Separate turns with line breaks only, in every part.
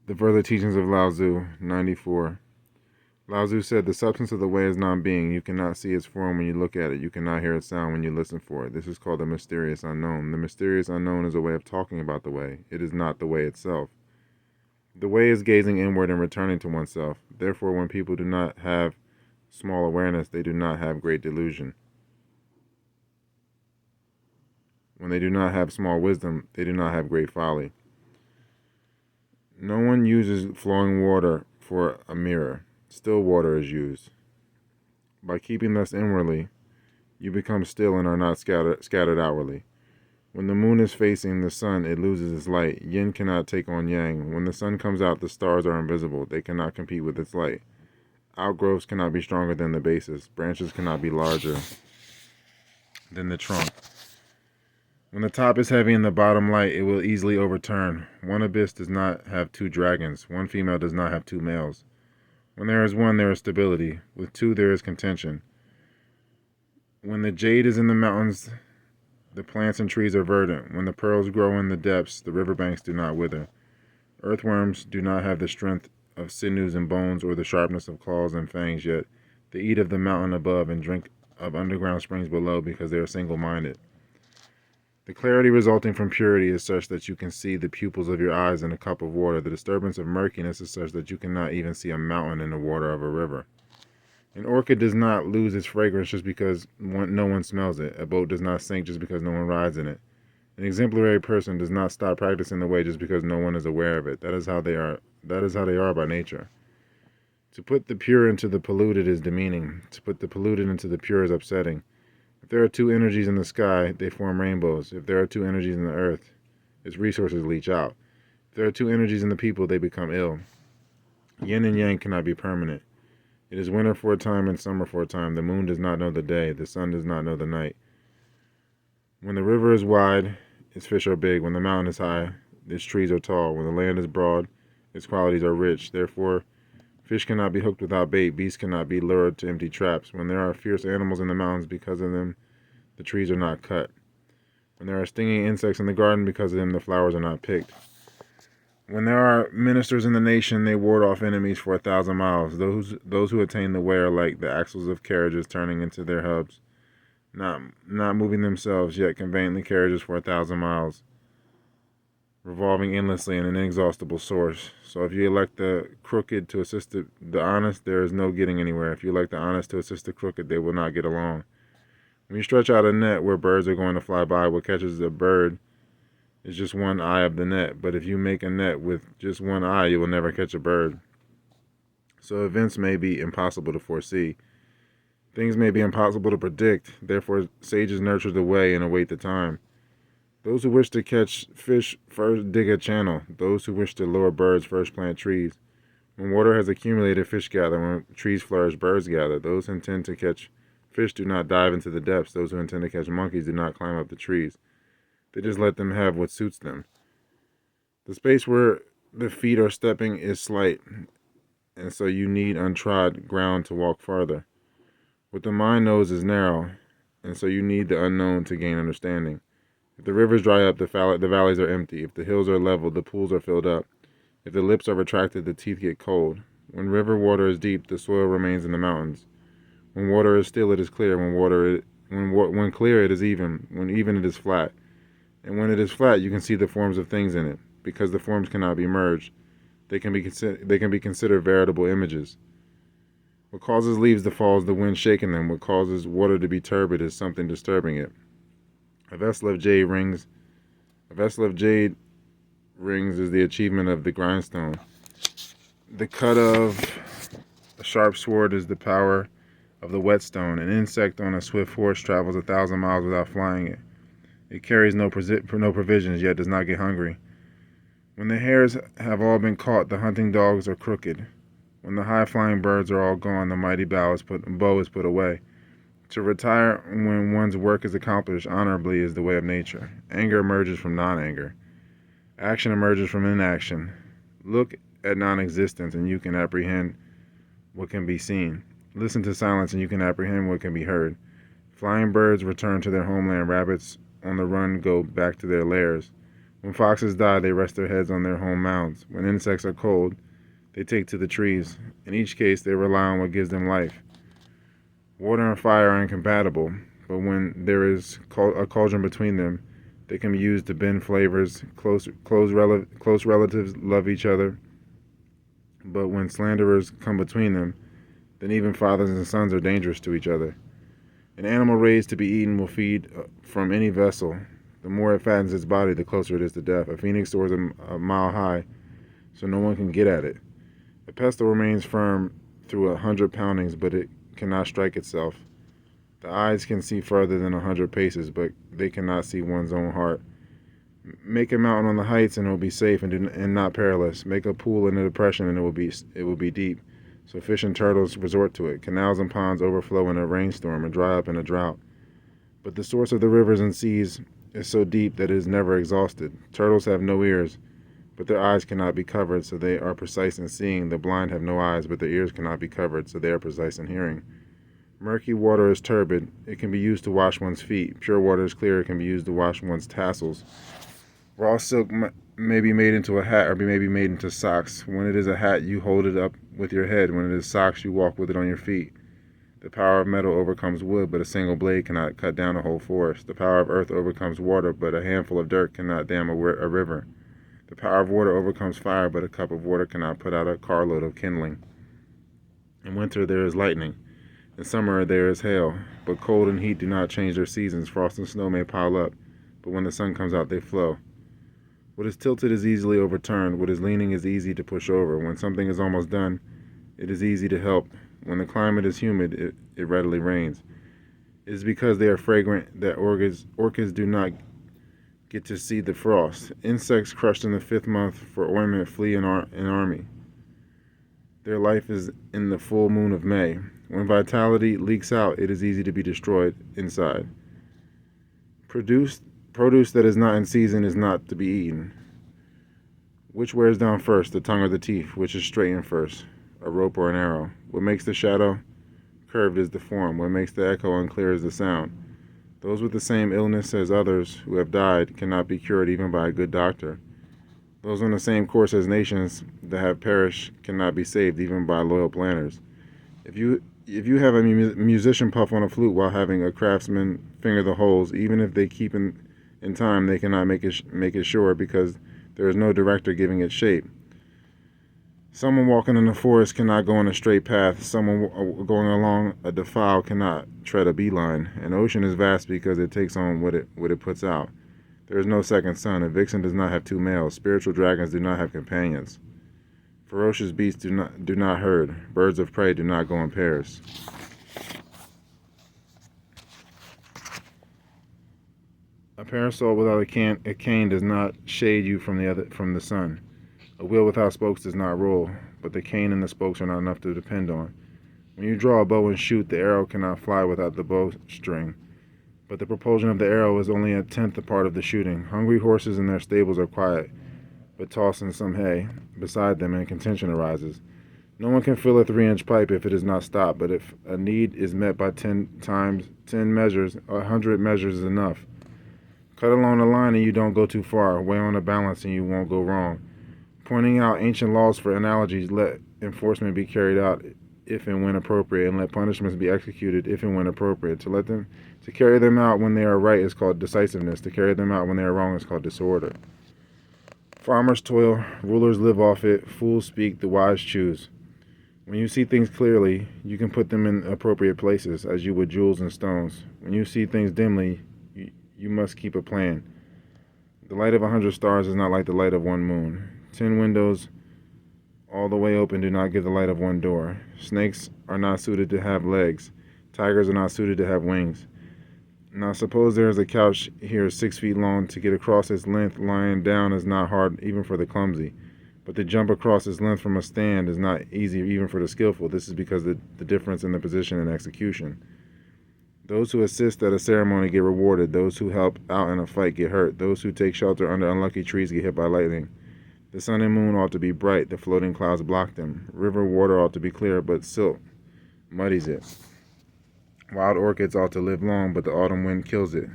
The further teachings of Lao Tzu, 94. Lao Tzu said, "The substance of the way is non-being. You cannot see its form when you look at it. You cannot hear its sound when you listen for it. This is called the mysterious unknown. The mysterious unknown is a way of talking about the way. It is not the way itself. The way is gazing inward and returning to oneself. Therefore, when people do not have small awareness, they do not have great delusion. When they do not have small wisdom, they do not have great folly. No one uses flowing water for a mirror. Still water is used. By keeping thus inwardly, you become still and are not scattered outwardly. When the moon is facing the sun, it loses its light. Yin cannot take on yang. When the sun comes out, the stars are invisible. They cannot compete with its light. Outgrowths cannot be stronger than the basis. Branches cannot be larger than the trunk. When the top is heavy and the bottom light, it will easily overturn. One abyss does not have two dragons. One female does not have two males. When there is one, there is stability. With two, there is contention. When the jade is in the mountains, the plants and trees are verdant. When the pearls grow in the depths, the riverbanks do not wither. Earthworms do not have the strength of sinews and bones or the sharpness of claws and fangs, yet they eat of the mountain above and drink of underground springs below because they are single-minded. The clarity resulting from purity is such that you can see the pupils of your eyes in a cup of water. The disturbance of murkiness is such that you cannot even see a mountain in the water of a river. An orchid does not lose its fragrance just because no one smells it. A boat does not sink just because no one rides in it. An exemplary person does not stop practicing the way just because no one is aware of it. That is how they are. That is how they are by nature. To put the pure into the polluted is demeaning. To put the polluted into the pure is upsetting. If there are two energies in the sky, they form rainbows. If there are two energies in the earth, its resources leach out. If there are two energies in the people, they become ill. Yin and yang cannot be permanent. It is winter for a time and summer for a time. The moon does not know the day. The sun does not know the night. When the river is wide, its fish are big. When the mountain is high, its trees are tall. When the land is broad, its qualities are rich. Therefore, fish cannot be hooked without bait. Beasts cannot be lured to empty traps. When there are fierce animals in the mountains, because of them, the trees are not cut. When there are stinging insects in the garden, because of them, the flowers are not picked. When there are ministers in the nation, they ward off enemies for 1,000 miles. Those who attain the way are like the axles of carriages turning into their hubs, not moving themselves, yet conveying the carriages for 1,000 miles, revolving endlessly in an inexhaustible source. So if you elect the crooked to assist the honest, there is no getting anywhere. If you elect the honest to assist the crooked, they will not get along. When you stretch out a net where birds are going to fly by, what catches a bird is just one eye of the net. But if you make a net with just one eye, you will never catch a bird. So events may be impossible to foresee. Things may be impossible to predict. Therefore, sages nurture the way and await the time. Those who wish to catch fish first dig a channel. Those who wish to lure birds first plant trees. When water has accumulated, fish gather. When trees flourish, birds gather. Those who intend to catch fish do not dive into the depths. Those who intend to catch monkeys do not climb up the trees. They just let them have what suits them. The space where the feet are stepping is slight, and so you need untrod ground to walk farther. What the mind knows is narrow, and so you need the unknown to gain understanding. If the rivers dry up, the valleys are empty. If the hills are leveled, the pools are filled up. If the lips are retracted, the teeth get cold. When river water is deep, the soil remains in the mountains. When water is still, it is clear. When clear, it is even. When even, it is flat. And when it is flat, you can see the forms of things in it. Because the forms cannot be merged, they can be considered veritable images. What causes leaves to fall is the wind shaking them. What causes water to be turbid is something disturbing it. A vessel of jade rings is the achievement of the grindstone. The cut of a sharp sword is the power of the whetstone. An insect on a swift horse travels 1,000 miles without flying it. It carries no provisions, yet does not get hungry. When the hares have all been caught, the hunting dogs are crooked. When the high-flying birds are all gone, the mighty bow is put away. To retire when one's work is accomplished honorably is the way of nature. Anger emerges from non-anger. Action emerges from inaction. Look at non-existence and you can apprehend what can be seen. Listen to silence and you can apprehend what can be heard. Flying birds return to their homeland. Rabbits on the run go back to their lairs. When foxes die, they rest their heads on their home mounds. When insects are cold, they take to the trees. In each case, they rely on what gives them life. Water and fire are incompatible, but when there is a cauldron between them, they can be used to bend flavors. Close relatives love each other, but when slanderers come between them, then even fathers and sons are dangerous to each other. An animal raised to be eaten will feed from any vessel. The more it fattens its body, the closer it is to death. A phoenix soars a mile high, so no one can get at it. A pestle remains firm through 100 poundings, but it cannot strike itself. The eyes can see further than 100 paces, but they cannot see one's own heart. Make a mountain on the heights, and it will be safe and not perilous. Make a pool in a depression, and it will be deep. So fish and turtles resort to it. Canals and ponds overflow in a rainstorm and dry up in a drought. But the source of the rivers and seas is so deep that it is never exhausted. Turtles have no ears, but their eyes cannot be covered, so they are precise in seeing. The blind have no eyes, but their ears cannot be covered, so they are precise in hearing. Murky water is turbid. It can be used to wash one's feet. Pure water is clear. It can be used to wash one's tassels. Raw silk may be made into a hat or may be made into socks. When it is a hat, you hold it up with your head. When it is socks, you walk with it on your feet. The power of metal overcomes wood, but a single blade cannot cut down a whole forest. The power of earth overcomes water, but a handful of dirt cannot dam a river. The power of water overcomes fire, but a cup of water cannot put out a carload of kindling. In winter there is lightning. In summer there is hail, but cold and heat do not change their seasons. Frost and snow may pile up, but when the sun comes out they flow. What is tilted is easily overturned. What is leaning is easy to push over. When something is almost done, it is easy to help. When the climate is humid, it readily rains. It is because they are fragrant that orchids do not get to see the frost. Insects crushed in the 5th month for ornament flee an army. Their life is in the full moon of May. When vitality leaks out, it is easy to be destroyed inside. Produce that is not in season is not to be eaten. Which wears down first, the tongue or the teeth? Which is straightened first, a rope or an arrow? What makes the shadow curved is the form. What makes the echo unclear is the sound. Those with the same illness as others who have died cannot be cured even by a good doctor. Those on the same course as nations that have perished cannot be saved even by loyal planners. If you have a musician puff on a flute while having a craftsman finger the holes, even if they keep in time, they cannot make it sure because there is no director giving it shape. Someone walking in the forest cannot go on a straight path. Someone going along a defile cannot tread a beeline. An ocean is vast because it takes on what it puts out. There is no second sun. A vixen does not have 2 males. Spiritual dragons do not have companions. Ferocious beasts do not herd. Birds of prey do not go in pairs. A parasol without a cane does not shade you from the sun. A wheel without spokes does not roll, but the cane and the spokes are not enough to depend on. When you draw a bow and shoot, the arrow cannot fly without the bowstring, but the propulsion of the arrow is only a tenth the part of the shooting. Hungry horses in their stables are quiet, but toss in some hay beside them and contention arises. No one can fill a 3-inch pipe if it is not stopped, but if a need is met by 10 measures, 100 measures is enough. Cut along the line and you don't go too far. Weigh on the balance and you won't go wrong. Pointing out ancient laws for analogies, let enforcement be carried out if and when appropriate, and let punishments be executed if and when appropriate. To carry them out when they are right is called decisiveness. To carry them out when they are wrong is called disorder. Farmers toil, rulers live off it, fools speak, the wise choose. When you see things clearly, you can put them in appropriate places, as you would jewels and stones. When you see things dimly, you must keep a plan. The light of 100 stars is not like the light of 1 moon. 10 windows all the way open do not give the light of 1 door. Snakes are not suited to have legs. Tigers are not suited to have wings. Now suppose there is a couch here 6 feet long. To get across its length lying down is not hard even for the clumsy. But to jump across its length from a stand is not easy even for the skillful. This is because of the difference in the position and execution. Those who assist at a ceremony get rewarded. Those who help out in a fight get hurt. Those who take shelter under unlucky trees get hit by lightning. The sun and moon ought to be bright, the floating clouds block them. River water ought to be clear, but silt muddies it. Wild orchids ought to live long, but the autumn wind kills it.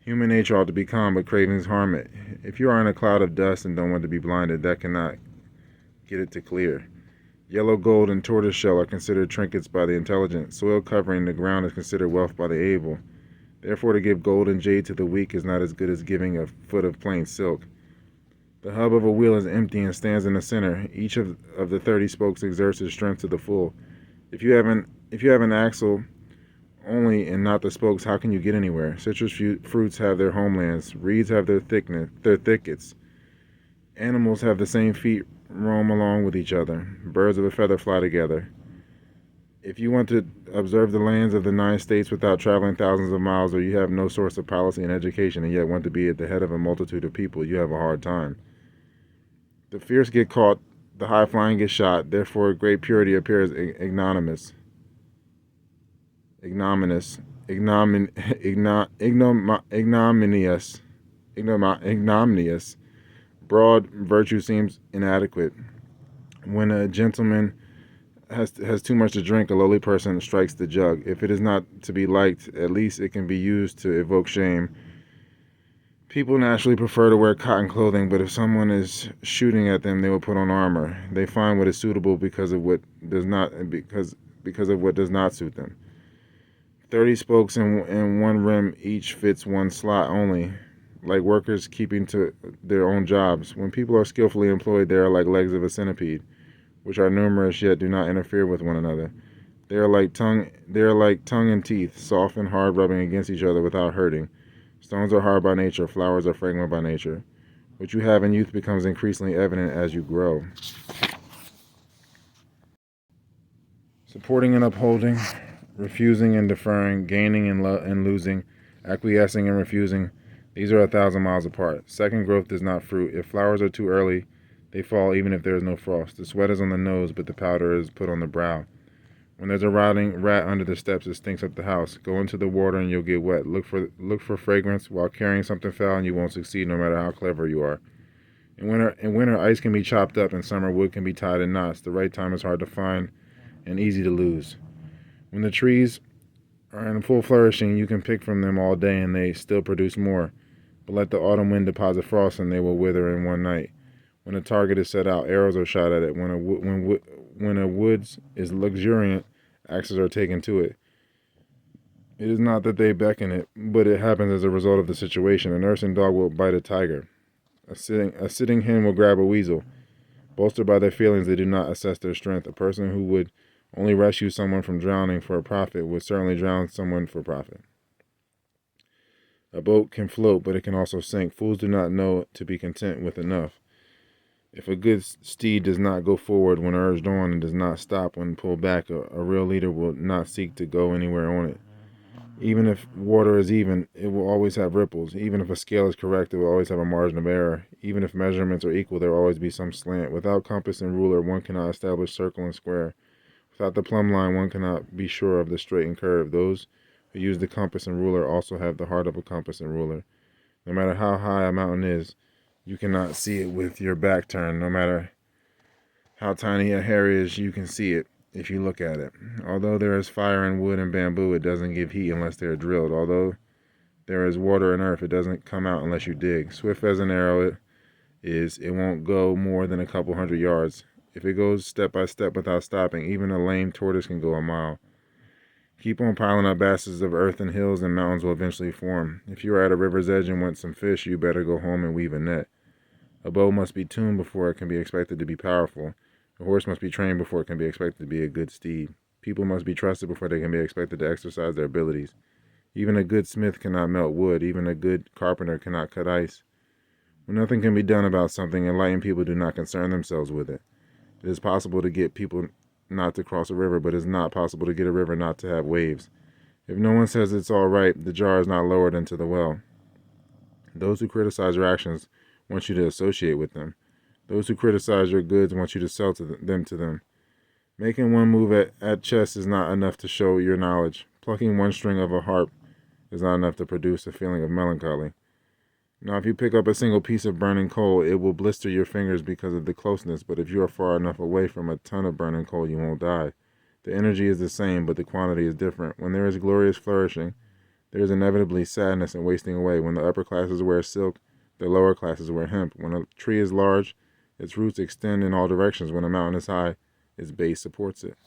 Human nature ought to be calm, but cravings harm it. If you are in a cloud of dust and don't want to be blinded, that cannot get it to clear. Yellow gold and tortoiseshell are considered trinkets by the intelligent. Soil covering the ground is considered wealth by the able. Therefore, to give gold and jade to the weak is not as good as giving a foot of plain silk. The hub of a wheel is empty and stands in the center. Each of the 30 spokes exerts its strength to the full. If you have an axle only and not the spokes, how can you get anywhere? Citrus fruits have their homelands. Reeds have their thickets. Animals have the same feet, roam along with each other. Birds of a feather fly together. If you want to observe the lands of the 9 states without traveling thousands of miles, or you have no source of policy and education and yet want to be at the head of a multitude of people, you have a hard time. The fierce get caught, the high-flying get shot, therefore great purity appears ignominious. Broad virtue seems inadequate. When a gentleman has too much to drink, a lowly person strikes the jug. If it is not to be liked, at least it can be used to evoke shame. People naturally prefer to wear cotton clothing, but if someone is shooting at them, they will put on armor. They find what is suitable because of what does not suit them. 30 spokes in one rim each fits one slot only, like workers keeping to their own jobs. When people are skillfully employed, they are like legs of a centipede, which are numerous yet do not interfere with one another. They are like tongue and teeth, soft and hard, rubbing against each other without hurting. Stones are hard by nature, flowers are fragrant by nature. What you have in youth becomes increasingly evident as you grow. Supporting and upholding, refusing and deferring, gaining and losing, acquiescing and refusing, these are 1,000 miles apart. Second growth does not fruit. If flowers are too early, they fall even if there is no frost. The sweat is on the nose, but the powder is put on the brow. When there's a rotting rat under the steps, it stinks up the house. Go into the water and you'll get wet. Look for fragrance while carrying something foul, and you won't succeed no matter how clever you are. In winter, ice can be chopped up, and summer, wood can be tied in knots. The right time is hard to find and easy to lose. When the trees are in full flourishing, you can pick from them all day, and they still produce more. But let the autumn wind deposit frost, and they will wither in one night. When a target is set out, arrows are shot at it. When a woods is luxuriant, axes are taken to it. It is not that they beckon it, but it happens as a result of the situation. A nursing dog will bite a tiger. A sitting hen will grab a weasel. Bolstered by their feelings, they do not assess their strength. A person who would only rescue someone from drowning for a profit would certainly drown someone for profit. A boat can float, but it can also sink. Fools do not know to be content with enough. If a good steed does not go forward when urged on and does not stop when pulled back, a real leader will not seek to go anywhere on it. Even if water is even, it will always have ripples. Even if a scale is correct, it will always have a margin of error. Even if measurements are equal, there will always be some slant. Without compass and ruler, one cannot establish circle and square. Without the plumb line, one cannot be sure of the straight and curve. Those who use the compass and ruler also have the heart of a compass and ruler. No matter how high a mountain is, you cannot see it with your back turned. No matter how tiny a hair is, you can see it if you look at it. Although there is fire in wood and bamboo, it doesn't give heat unless they are drilled. Although there is water in earth, it doesn't come out unless you dig. Swift as an arrow it won't go more than a couple hundred yards. If it goes step by step without stopping, even a lame tortoise can go a mile. Keep on piling up masses of earth, and hills and mountains will eventually form. If you are at a river's edge and want some fish, you better go home and weave a net. A bow must be tuned before it can be expected to be powerful. A horse must be trained before it can be expected to be a good steed. People must be trusted before they can be expected to exercise their abilities. Even a good smith cannot melt wood. Even a good carpenter cannot cut ice. When nothing can be done about something, enlightened people do not concern themselves with it. It is possible to get people not to cross a river, but it is not possible to get a river not to have waves. If no one says it's all right, the jar is not lowered into the well. Those who criticize your actions want you to associate with them. Those who criticize your goods want you to sell them to them. Making one move at chess is not enough to show your knowledge. Plucking one string of a harp is not enough to produce a feeling of melancholy. Now, if you pick up a single piece of burning coal, it will blister your fingers because of the closeness, but if you are far enough away from a ton of burning coal, you won't die. The energy is the same, but the quantity is different. When there is glorious flourishing, There is inevitably sadness and wasting away. When the upper classes wear silk, the lower classes wear hemp. When a tree is large, its roots extend in all directions. When a mountain is high, its base supports it.